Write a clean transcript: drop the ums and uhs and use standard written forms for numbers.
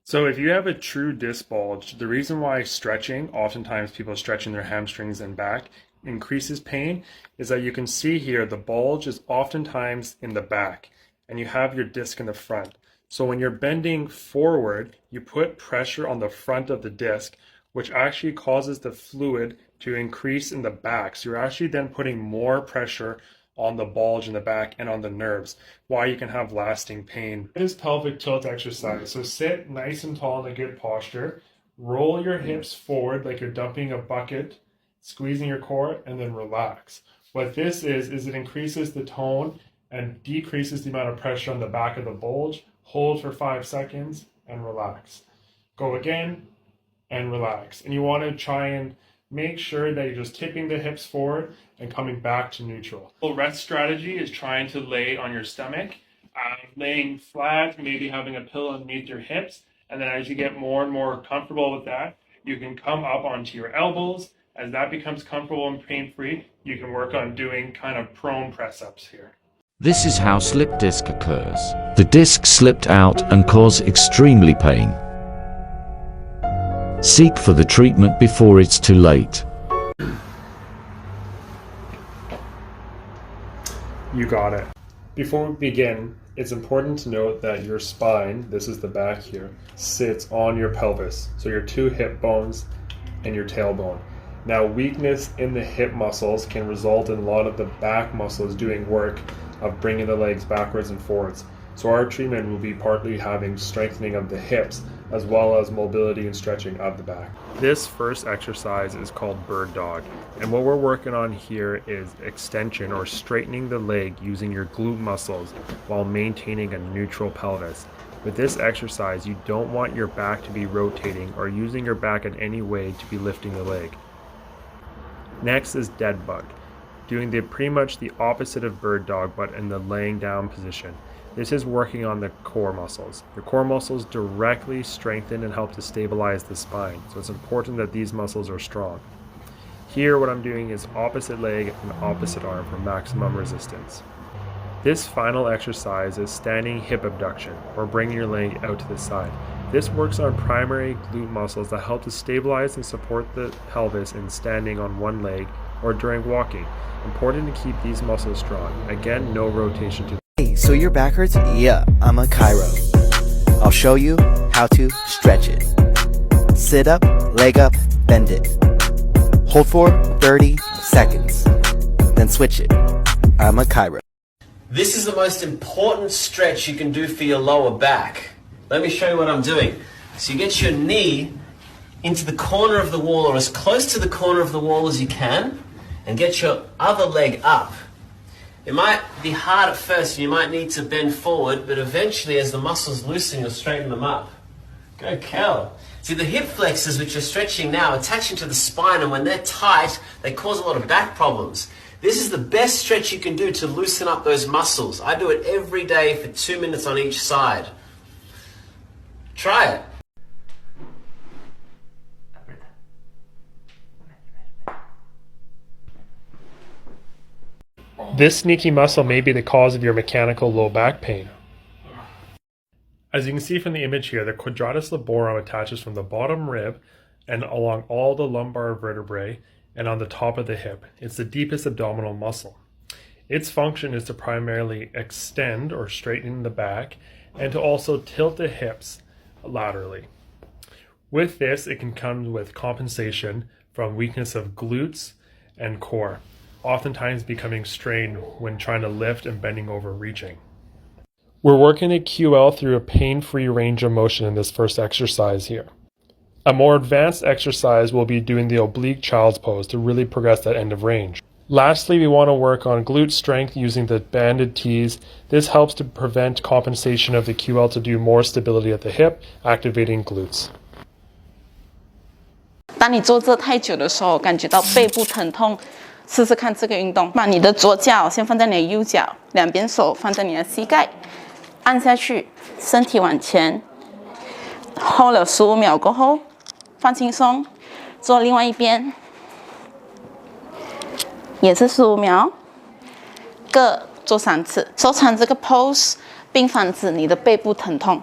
So if you have a true disc bulge, the reason why stretching, oftentimes people stretching their hamstrings and back, increases pain is that you can see here the bulge is oftentimes in the back and you have your disc in the front. So when you're bending forward, you put pressure on the front of the disc, which actually causes the fluid to increase in the back. So you're actually then putting more pressure on the bulge in the back and on the nerves, why you can have lasting pain. This pelvic tilt exercise. So sit nice and tall in a good posture. Roll your hips forward like you're dumping a bucket, squeezing your core, and then relax. What this is it increases the tone and decreases the amount of pressure on the back of the bulge. Hold for 5 seconds and relax. Go again and relax. And you want to try and make sure that you're just tipping the hips forward and coming back to neutral. The rest strategy is trying to lay on your stomach, laying flat, maybe having a pillow underneath your hips. And then as you get more and more comfortable with that, you can come up onto your elbows. As that becomes comfortable and pain-free, you can work on doing kind of prone press-ups here. This is how slip disc occurs. The disc slipped out and cause extremely pain. Seek for the treatment before it's too late. You got it. Before we begin, it's important to note that your spine, this is the back here, sits on your pelvis. So your 2 hip bones and your tailbone. Now, weakness in the hip muscles can result in a lot of the back muscles doing work of bringing the legs backwards and forwards. So our treatment will be partly having strengthening of the hips as well as mobility and stretching of the back. This first exercise is called bird dog. And what we're working on here is extension or straightening the leg using your glute muscles while maintaining a neutral pelvis. With this exercise, you don't want your back to be rotating or using your back in any way to be lifting the leg. Next is dead bug, doing pretty much the opposite of bird dog but in the laying down position. This is working on the core muscles. The core muscles directly strengthen and help to stabilize the spine, so it's important that these muscles are strong. Here what I'm doing is opposite leg and opposite arm for maximum resistance. This final exercise is standing hip abduction, or bringing your leg out to the side. This works on primary glute muscles that help to stabilize and support the pelvis in standing on one leg or during walking. Important to keep these muscles strong. Again, no rotation to. Hey, so your back hurts? Yeah, I'm a chiro. I'll show you how to stretch it. Sit up, leg up, bend it. Hold for 30 seconds. Then switch it. I'm a chiro. This is the most important stretch you can do for your lower back. Let me show you what I'm doing. So you get your knee into the corner of the wall or as close to the corner of the wall as you can and get your other leg up. It might be hard at first, you might need to bend forward, but eventually as the muscles loosen, you'll straighten them up. Go Kel. See, the hip flexors, which you're stretching now, attaching to the spine, and when they're tight, they cause a lot of back problems. This is the best stretch you can do to loosen up those muscles. I do it every day for 2 minutes on each side. Try it. This sneaky muscle may be the cause of your mechanical low back pain. As you can see from the image here, the quadratus laborum attaches from the bottom rib and along all the lumbar vertebrae and on the top of the hip. It's the deepest abdominal muscle. Its function is to primarily extend or straighten the back and to also tilt the hips laterally. With this, it can come with compensation from weakness of glutes and core, oftentimes becoming strained when trying to lift and bending over reaching. We're working the QL through a pain-free range of motion in this first exercise here. A more advanced exercise will be doing the oblique child's pose to really progress that end of range. Lastly, we want to work on glute strength using the banded T's. This helps to prevent compensation of the QL to do more stability at the hip, activating glutes. 当你坐这太久的时候，感觉到背部疼痛，试试看这个运动。把你的左脚先放在你的右脚，两边手放在你的膝盖，按下去，身体往前。hold 了15秒过后，放轻松，做另外一边，也是15秒，各做3次，收藏这个 pose，并防止你的背部疼痛。